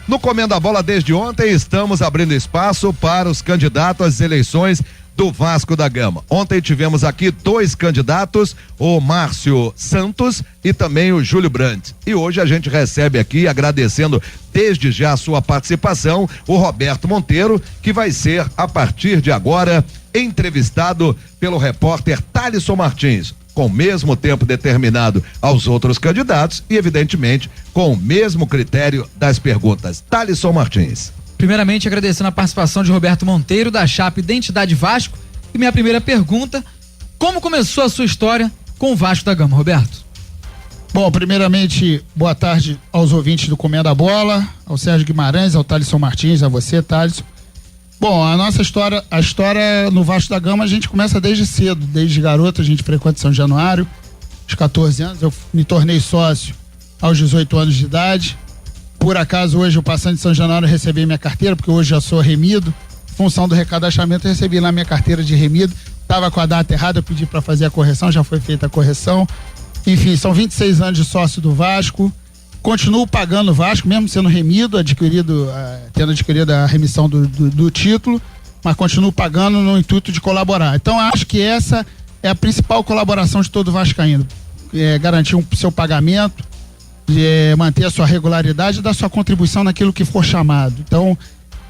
No Comendo a Bola desde ontem, estamos abrindo espaço para os candidatos às eleições do Vasco da Gama. Ontem tivemos aqui 2 candidatos, o Márcio Santos e também o Júlio Brandt. E hoje a gente recebe aqui, agradecendo desde já a sua participação, o Roberto Monteiro, que vai ser, a partir de agora, entrevistado pelo repórter Thalisson Martins, com o mesmo tempo determinado aos outros candidatos e, evidentemente, com o mesmo critério das perguntas. Thalisson Martins. Primeiramente, agradecendo a participação de Roberto Monteiro, da chapa Identidade Vasco. E minha primeira pergunta: como começou a sua história com o Vasco da Gama, Roberto? Bom, primeiramente, boa tarde aos ouvintes do Comendo a Bola, ao Sérgio Guimarães, ao Thalisson Martins, a você, Thalisson. Bom, a nossa história, no Vasco da Gama, a gente começa desde cedo, desde garoto. A gente frequenta São Januário, aos 14 anos, eu me tornei sócio aos 18 anos de idade. Por acaso, hoje, eu passando de São Januário, recebi minha carteira, porque hoje já sou remido. Em função do recadastramento, eu recebi lá minha carteira de remido. Estava com a data errada, eu pedi para fazer a correção, já foi feita a correção. Enfim, são 26 anos de sócio do Vasco. Continuo pagando o Vasco, mesmo sendo remido, tendo adquirido a remissão do título, mas continuo pagando no intuito de colaborar. Então, acho que essa é a principal colaboração de todo vascaíno. Garantir o seu pagamento, manter a sua regularidade e dar sua contribuição naquilo que for chamado. Então,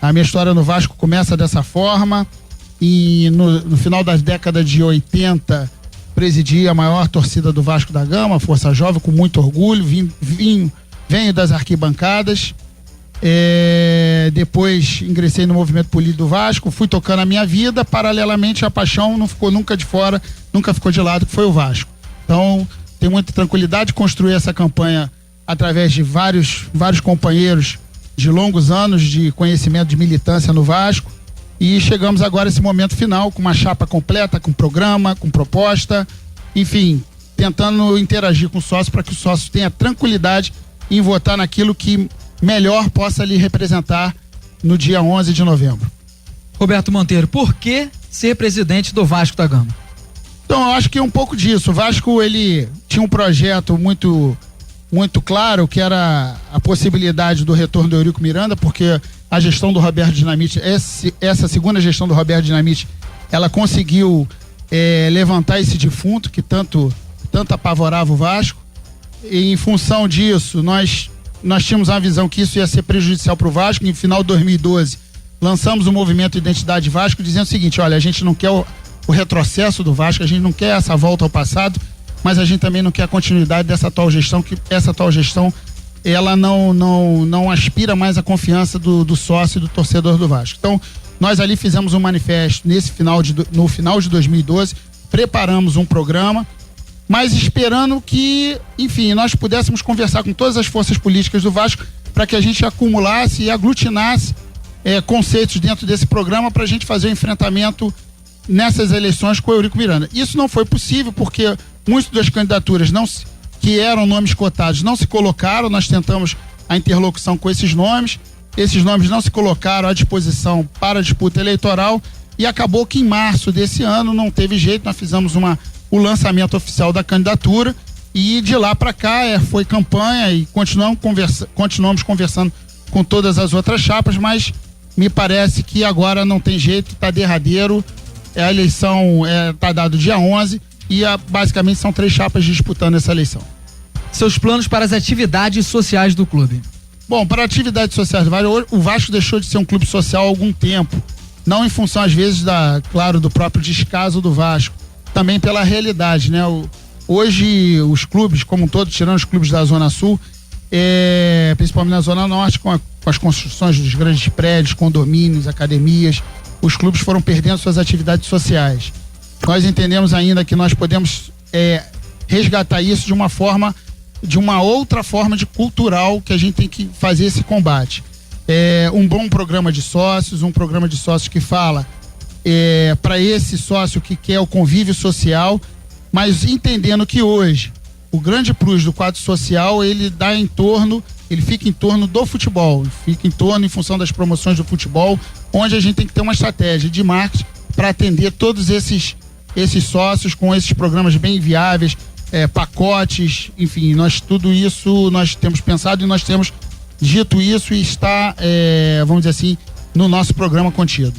a minha história no Vasco começa dessa forma, e no final da década de 80, presidi a maior torcida do Vasco da Gama, Força Jovem, com muito orgulho. Venho das arquibancadas, depois ingressei no movimento político do Vasco, fui tocando a minha vida. Paralelamente, a paixão não ficou nunca de fora, nunca ficou de lado, que foi o Vasco. Então, tenho muita tranquilidade de construir essa campanha através de vários companheiros de longos anos de conhecimento, de militância no Vasco, e chegamos agora a esse momento final com uma chapa completa, com programa, com proposta, enfim, tentando interagir com o sócio para que o sócio tenha tranquilidade em votar naquilo que melhor possa lhe representar no dia 11 de novembro. Roberto Monteiro, por que ser presidente do Vasco da Gama? Então, eu acho que é um pouco disso. O Vasco, ele tinha um projeto muito claro, que era a possibilidade do retorno do Eurico Miranda, porque a gestão do Roberto Dinamite, essa segunda gestão do Roberto Dinamite, ela conseguiu levantar esse defunto que tanto apavorava o Vasco. E, em função disso, nós tínhamos uma visão que isso ia ser prejudicial para o Vasco. No final de 2012, lançamos o movimento Identidade Vasco, dizendo o seguinte: olha, a gente não quer o retrocesso do Vasco, a gente não quer essa volta ao passado, mas a gente também não quer a continuidade dessa atual gestão, que essa atual gestão, ela não aspira mais a confiança do sócio e do torcedor do Vasco. Então, nós ali fizemos um manifesto no final de 2012, preparamos um programa, mas esperando que, enfim, nós pudéssemos conversar com todas as forças políticas do Vasco para que a gente acumulasse e aglutinasse conceitos dentro desse programa para a gente fazer o enfrentamento nessas eleições com o Eurico Miranda. Isso não foi possível porque muitas das candidaturas que eram nomes cotados não se colocaram. Nós tentamos a interlocução com esses nomes não se colocaram à disposição para a disputa eleitoral, e acabou que em março desse ano não teve jeito, nós fizemos o lançamento oficial da candidatura, e de lá para cá foi campanha, e continuamos conversando com todas as outras chapas, mas me parece que agora não tem jeito, está derradeiro. A eleição está dado dia 11 e basicamente são 3 chapas disputando essa eleição. Seus planos para as atividades sociais do clube? Bom, para atividades sociais, o Vasco deixou de ser um clube social há algum tempo, não em função às vezes do próprio descaso do Vasco, também pela realidade, né? Hoje os clubes como um todo, tirando os clubes da Zona Sul, principalmente na Zona Norte, com as construções dos grandes prédios, condomínios, academias, os clubes foram perdendo suas atividades sociais. Nós entendemos ainda que nós podemos resgatar isso de uma outra forma de cultural, que a gente tem que fazer esse combate. Um bom programa de sócios, um programa de sócios que fala para esse sócio que quer o convívio social, mas entendendo que hoje o grande plus do quadro social, ele fica em torno do futebol, fica em função das promoções do futebol, onde a gente tem que ter uma estratégia de marketing para atender todos esses sócios com esses programas bem viáveis, pacotes, enfim, tudo isso nós temos pensado, e nós temos dito isso, está, vamos dizer assim, no nosso programa contido.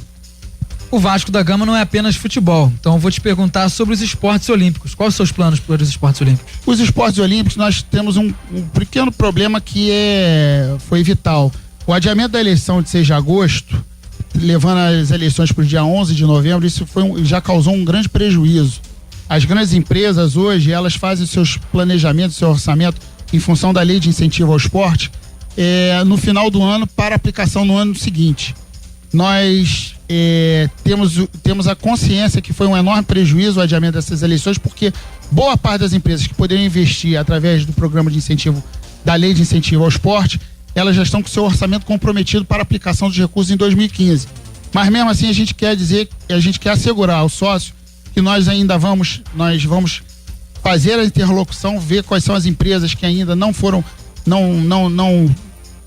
O Vasco da Gama não é apenas futebol, então eu vou te perguntar sobre os esportes olímpicos. Quais são os seus planos para os esportes olímpicos? Os esportes olímpicos, nós temos um pequeno problema que foi vital. O adiamento da eleição de 6 de agosto, levando as eleições para o dia 11 de novembro, isso já causou um grande prejuízo. As grandes empresas hoje, elas fazem seus planejamentos, seu orçamento em função da lei de incentivo ao esporte, no final do ano para aplicação no ano seguinte. Nós temos a consciência que foi um enorme prejuízo o adiamento dessas eleições, porque boa parte das empresas que poderiam investir através do programa de incentivo, da lei de incentivo ao esporte, elas já estão com seu orçamento comprometido para aplicação dos recursos em 2015. Mas mesmo assim a gente quer assegurar ao sócio que nós vamos fazer a interlocução, ver quais são as empresas que ainda não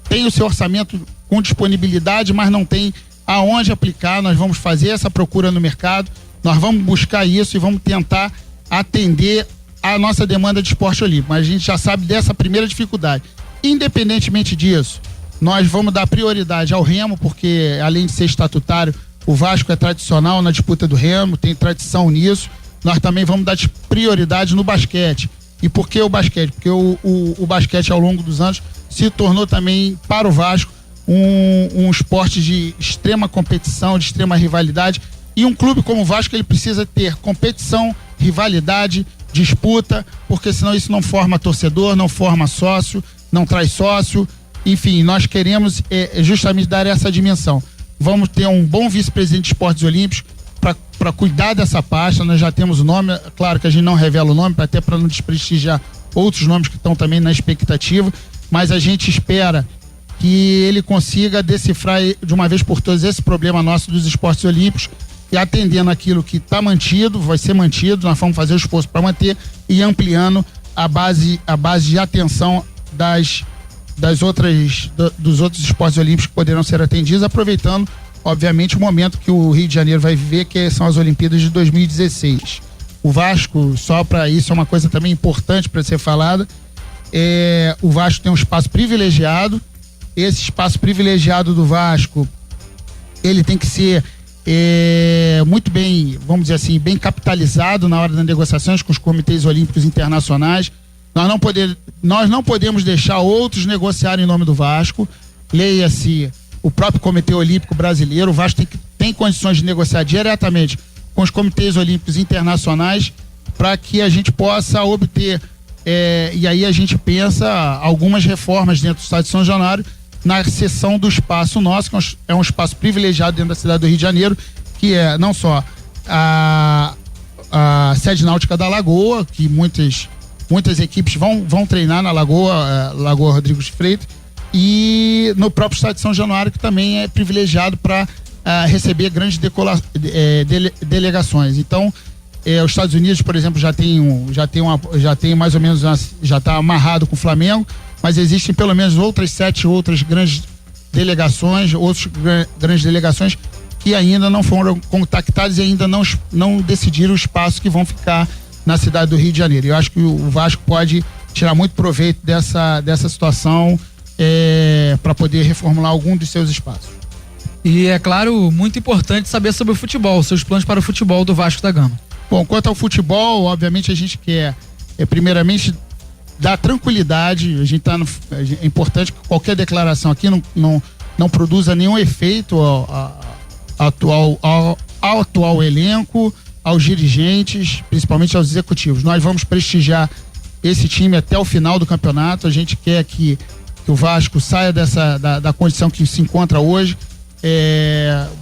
têm o seu orçamento com disponibilidade, mas não tem aonde aplicar. Nós vamos fazer essa procura no mercado, nós vamos buscar isso e vamos tentar atender a nossa demanda de esporte olímpico. Mas a gente já sabe dessa primeira dificuldade. Independentemente disso, nós vamos dar prioridade ao remo, porque além de ser estatutário, o Vasco é tradicional na disputa do remo, tem tradição nisso. Nós também vamos dar prioridade no basquete. E por que o basquete? Porque o basquete ao longo dos anos se tornou também para o Vasco um esporte de extrema competição, de extrema rivalidade. E um clube como o Vasco, ele precisa ter competição, rivalidade, disputa, porque senão isso não forma torcedor, não forma sócio, não traz sócio. Enfim, nós queremos justamente dar essa dimensão. Vamos ter um bom vice-presidente de esportes olímpicos para cuidar dessa pasta. Nós já temos o nome, claro que a gente não revela o nome, até para não desprestigiar outros nomes que estão também na expectativa, mas a gente espera que ele consiga decifrar de uma vez por todas esse problema nosso dos esportes olímpicos, e atendendo aquilo que está mantido, vai ser mantido, nós vamos fazer o esforço para manter e ampliando a base de atenção dos outros esportes olímpicos que poderão ser atendidos, aproveitando, obviamente, o momento que o Rio de Janeiro vai viver, que são as Olimpíadas de 2016. O Vasco, só para isso, é uma coisa também importante para ser falada, o Vasco tem um espaço privilegiado. Esse espaço privilegiado do Vasco, ele tem que ser muito bem, vamos dizer assim, bem capitalizado na hora das negociações com os comitês olímpicos internacionais. Nós não podemos deixar outros negociarem em nome do Vasco. Leia-se o próprio Comitê Olímpico Brasileiro. O Vasco tem condições de negociar diretamente com os comitês olímpicos internacionais para que a gente possa obter, e aí a gente pensa algumas reformas dentro do estado de São Januário, na seção do espaço nosso, que é um espaço privilegiado dentro da cidade do Rio de Janeiro, que é não só a sede náutica da Lagoa, que muitas equipes vão treinar na Lagoa Rodrigo de Freitas, e no próprio estado de São Januário, que também é privilegiado para receber grandes delegações. Então, os Estados Unidos, por exemplo, já tem mais ou menos, já está amarrado com o Flamengo, mas existem pelo menos 7 outras grandes delegações, grandes delegações que ainda não foram contactadas e ainda não decidiram o espaço que vão ficar na cidade do Rio de Janeiro. Eu acho que o Vasco pode tirar muito proveito dessa situação para poder reformular algum dos seus espaços. E é claro, muito importante saber sobre o futebol, seus planos para o futebol do Vasco da Gama. Bom, quanto ao futebol, obviamente a gente quer primeiramente dar tranquilidade. É importante que qualquer declaração aqui não produza nenhum efeito ao atual elenco, aos dirigentes, principalmente aos executivos. Nós vamos prestigiar esse time até o final do campeonato. A gente quer que o Vasco saia da condição que se encontra hoje,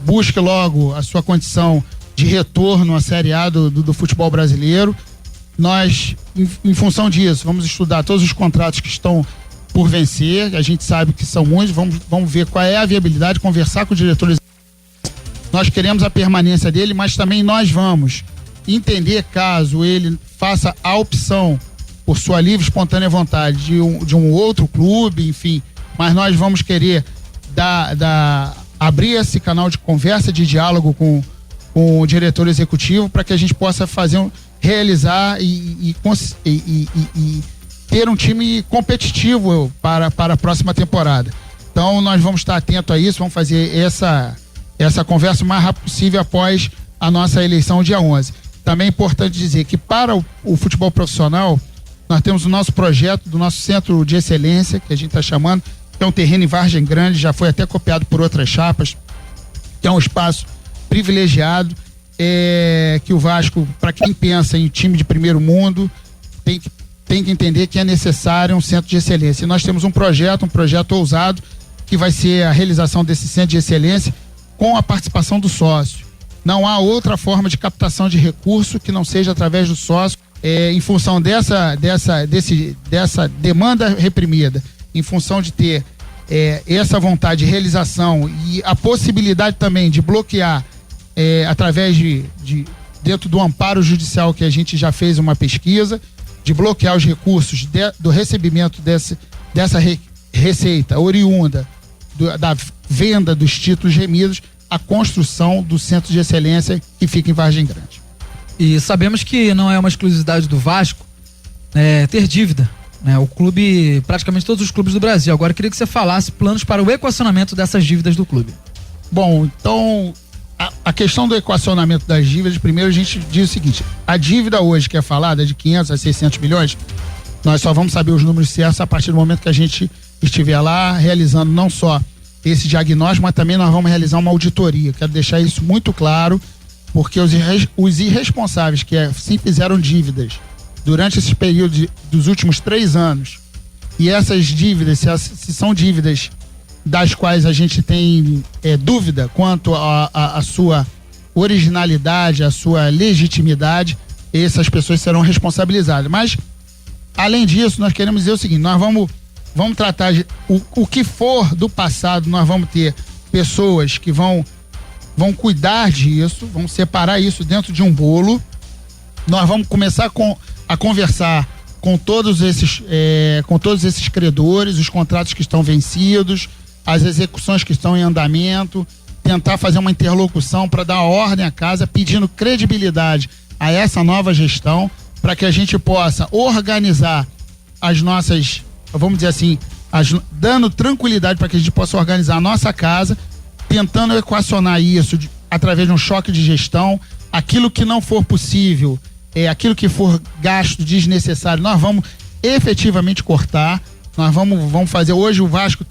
busque logo a sua condição de retorno à Série A do futebol brasileiro. Nós, em função disso, vamos estudar todos os contratos que estão por vencer. A gente sabe que são muitos, vamos ver qual é a viabilidade, conversar com o diretor. Nós queremos a permanência dele, mas também nós vamos entender, caso ele faça a opção por sua livre, espontânea vontade de um outro clube, enfim, mas nós vamos querer abrir esse canal de conversa, de diálogo com o diretor executivo, para que a gente possa realizar e ter um time competitivo para a próxima temporada. Então nós vamos estar atentos a isso, vamos fazer essa conversa o mais rápido possível após a nossa eleição dia 11. Também é importante dizer que para o futebol profissional, nós temos o nosso projeto do nosso centro de excelência, que a gente está chamando, que é um terreno em Vargem Grande, já foi até copiado por outras chapas, que é um espaço privilegiado, que o Vasco, para quem pensa em time de primeiro mundo, tem que entender que é necessário um centro de excelência. E nós temos um projeto ousado, que vai ser a realização desse centro de excelência com a participação do sócio. Não há outra forma de captação de recurso que não seja através do sócio, em função dessa demanda reprimida, em função de ter essa vontade de realização e a possibilidade também de bloquear através dentro do amparo judicial, que a gente já fez uma pesquisa, de bloquear os recursos do recebimento dessa receita oriunda da venda dos títulos remidos, a construção do centro de excelência que fica em Vargem Grande. E sabemos que não é uma exclusividade do Vasco ter dívida, né? O clube, praticamente todos os clubes do Brasil. Agora eu queria que você falasse planos para o equacionamento dessas dívidas do clube. Bom, então a questão do equacionamento das dívidas, primeiro a gente diz o seguinte: a dívida hoje que é falada de 500 a 600 milhões, nós só vamos saber os números certos a partir do momento que a gente estiver lá realizando não só esse diagnóstico, mas também nós vamos realizar uma auditoria. Quero deixar isso muito claro, porque os irresponsáveis que sim fizeram dívidas durante esse período dos últimos 3 anos, e essas dívidas, se são dívidas das quais a gente tem dúvida quanto a sua originalidade, a sua legitimidade, essas pessoas serão responsabilizadas. Mas, além disso, nós queremos dizer o seguinte: nós vamos tratar o que for do passado, nós vamos ter pessoas que vão cuidar disso, vão separar isso dentro de um bolo. Nós vamos começar a conversar com todos esses credores, os contratos que estão vencidos, as execuções que estão em andamento, tentar fazer uma interlocução para dar ordem à casa, pedindo credibilidade a essa nova gestão, para que a gente possa organizar as nossas, vamos dizer assim, dando tranquilidade para que a gente possa organizar a nossa casa, tentando equacionar isso através de um choque de gestão. Aquilo que não for possível, aquilo que for gasto desnecessário, nós vamos efetivamente cortar. Nós vamos fazer. Hoje o Vasco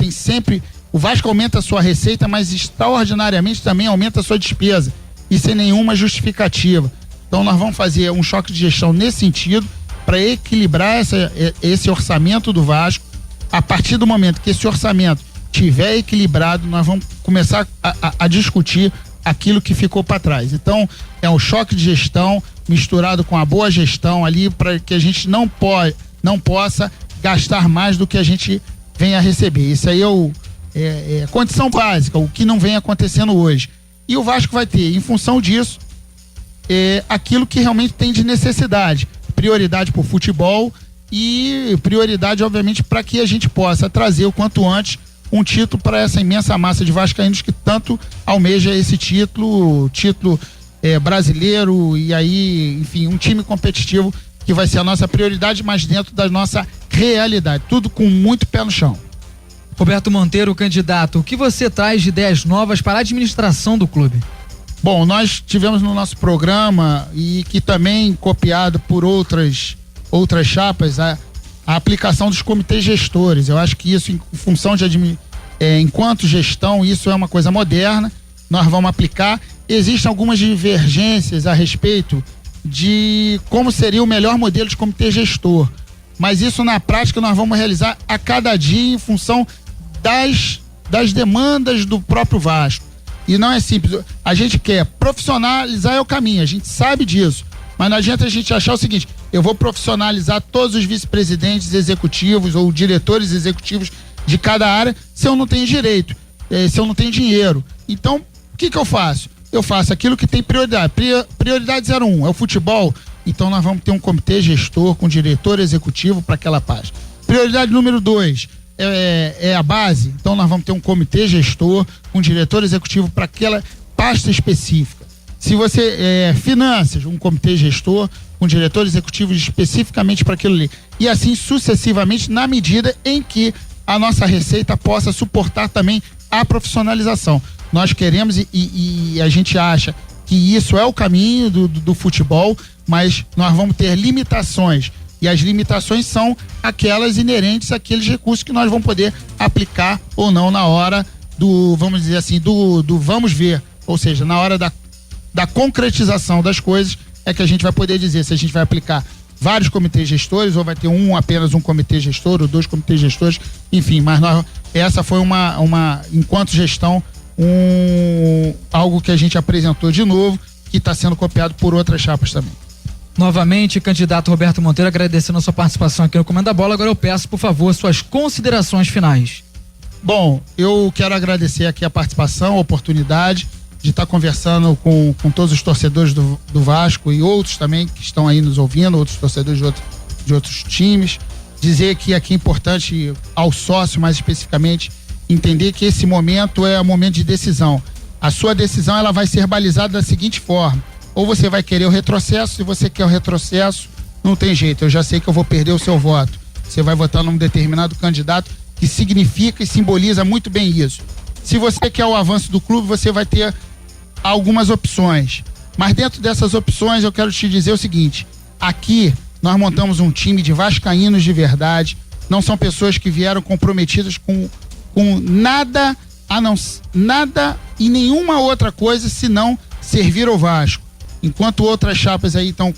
aumenta a sua receita, mas extraordinariamente também aumenta a sua despesa, e sem nenhuma justificativa. Então nós vamos fazer um choque de gestão nesse sentido, para equilibrar esse orçamento do Vasco. A partir do momento que esse orçamento estiver equilibrado, nós vamos começar a discutir aquilo que ficou para trás. Então, é um choque de gestão misturado com a boa gestão ali, para que a gente não possa gastar mais do que a gente vem a receber. Isso aí é condição básica, o que não vem acontecendo hoje. E o Vasco vai ter, em função disso, aquilo que realmente tem de necessidade. Prioridade para o futebol e prioridade, obviamente, para que a gente possa trazer o quanto antes um título para essa imensa massa de vascaínos que tanto almeja esse título brasileiro, e aí, enfim, um time competitivo que vai ser a nossa prioridade, mas dentro da nossa realidade, tudo com muito pé no chão. Roberto Monteiro, candidato, o que você traz de ideias novas para a administração do clube? Bom, nós tivemos no nosso programa, e que também copiado por outras chapas, a aplicação dos comitês gestores. Eu acho que isso, em função de enquanto gestão, isso é uma coisa moderna, nós vamos aplicar. Existem algumas divergências a respeito de como seria o melhor modelo de comitê gestor, mas isso na prática nós vamos realizar a cada dia em função das demandas do próprio Vasco. E não é simples, a gente quer profissionalizar, é o caminho, a gente sabe disso, mas não adianta a gente achar o seguinte: eu vou profissionalizar todos os vice-presidentes executivos ou diretores executivos de cada área se eu não tenho direito, se eu não tenho dinheiro. Então, o que eu faço? Eu faço aquilo que tem prioridade. Prioridade 01 é o futebol, então nós vamos ter um comitê gestor com diretor executivo para aquela pasta. Prioridade número 2 é a base, então nós vamos ter um comitê gestor com diretor executivo para aquela pasta específica. Se você finanças, um comitê gestor com diretor executivo especificamente para aquilo ali, e assim sucessivamente, na medida em que a nossa receita possa suportar também a profissionalização. Nós queremos e a gente acha que isso é o caminho do futebol, mas nós vamos ter limitações. E as limitações são aquelas inerentes àqueles recursos que nós vamos poder aplicar ou não na hora do, vamos dizer assim, do vamos ver. Ou seja, na hora da concretização das coisas é que a gente vai poder dizer se a gente vai aplicar vários comitês gestores ou vai ter apenas um comitê gestor ou 2 comitês gestores, enfim, mas essa foi enquanto gestão, algo que a gente apresentou de novo, que está sendo copiado por outras chapas também. Novamente, candidato Roberto Monteiro, agradecendo a sua participação aqui no Comando da Bola. Agora eu peço, por favor, suas considerações finais. Bom, eu quero agradecer aqui a participação, a oportunidade de estar conversando com todos os torcedores do Vasco e outros também que estão aí nos ouvindo, outros torcedores de outros times. Dizer que aqui é importante ao sócio, mais especificamente, entender que esse momento é um momento de decisão. A sua decisão ela vai ser balizada da seguinte forma: ou você vai querer o retrocesso, se você quer o retrocesso, não tem jeito, eu já sei que eu vou perder o seu voto. Você vai votar num determinado candidato que significa e simboliza muito bem isso. Se você quer o avanço do clube, você vai ter algumas opções. Mas dentro dessas opções, eu quero te dizer o seguinte: aqui nós montamos um time de vascaínos de verdade, não são pessoas que vieram comprometidas com nada, nada e nenhuma outra coisa senão servir ao Vasco. Enquanto outras chapas aí estão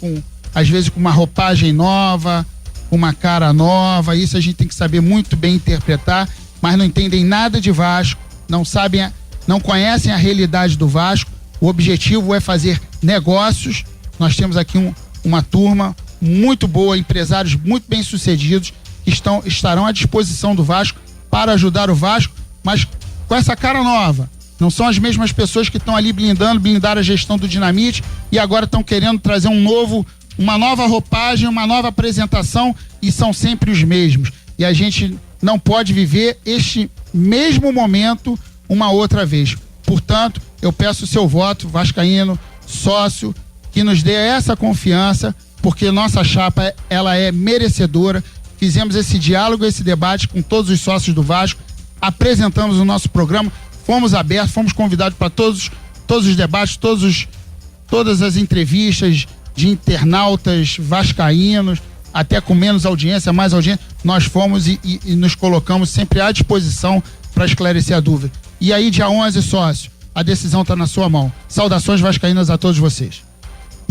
às vezes com uma roupagem nova, com uma cara nova, isso a gente tem que saber muito bem interpretar, mas não entendem nada de Vasco, não conhecem a realidade do Vasco. O objetivo é fazer negócios. Nós temos aqui uma turma muito boa, empresários muito bem sucedidos que estarão à disposição do Vasco para ajudar o Vasco, mas com essa cara nova. Não são as mesmas pessoas que estão ali blindaram a gestão do Dinamite e agora estão querendo trazer uma nova roupagem, uma nova apresentação, e são sempre os mesmos. E a gente não pode viver este mesmo momento uma outra vez. Portanto, eu peço o seu voto, vascaíno, sócio, que nos dê essa confiança, porque nossa chapa ela é merecedora. Fizemos esse diálogo, esse debate com todos os sócios do Vasco, apresentamos o nosso programa, fomos abertos, fomos convidados para todos os debates, todas as entrevistas de internautas vascaínos, até com menos audiência, mais audiência, nós fomos e nos colocamos sempre à disposição para esclarecer a dúvida. E aí, dia 11, sócio, a decisão está na sua mão. Saudações vascaínas a todos vocês.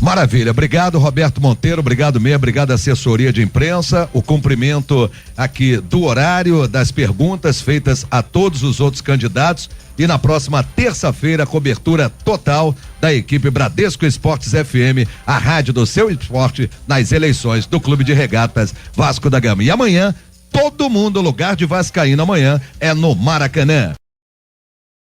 Maravilha, obrigado Roberto Monteiro, obrigado mesmo, obrigado à assessoria de imprensa, o cumprimento aqui do horário, das perguntas feitas a todos os outros candidatos, e na próxima terça-feira, cobertura total da equipe Bradesco Esportes FM, a rádio do seu esporte nas eleições do Clube de Regatas Vasco da Gama. E amanhã, todo mundo, lugar de vascaíno amanhã é no Maracanã.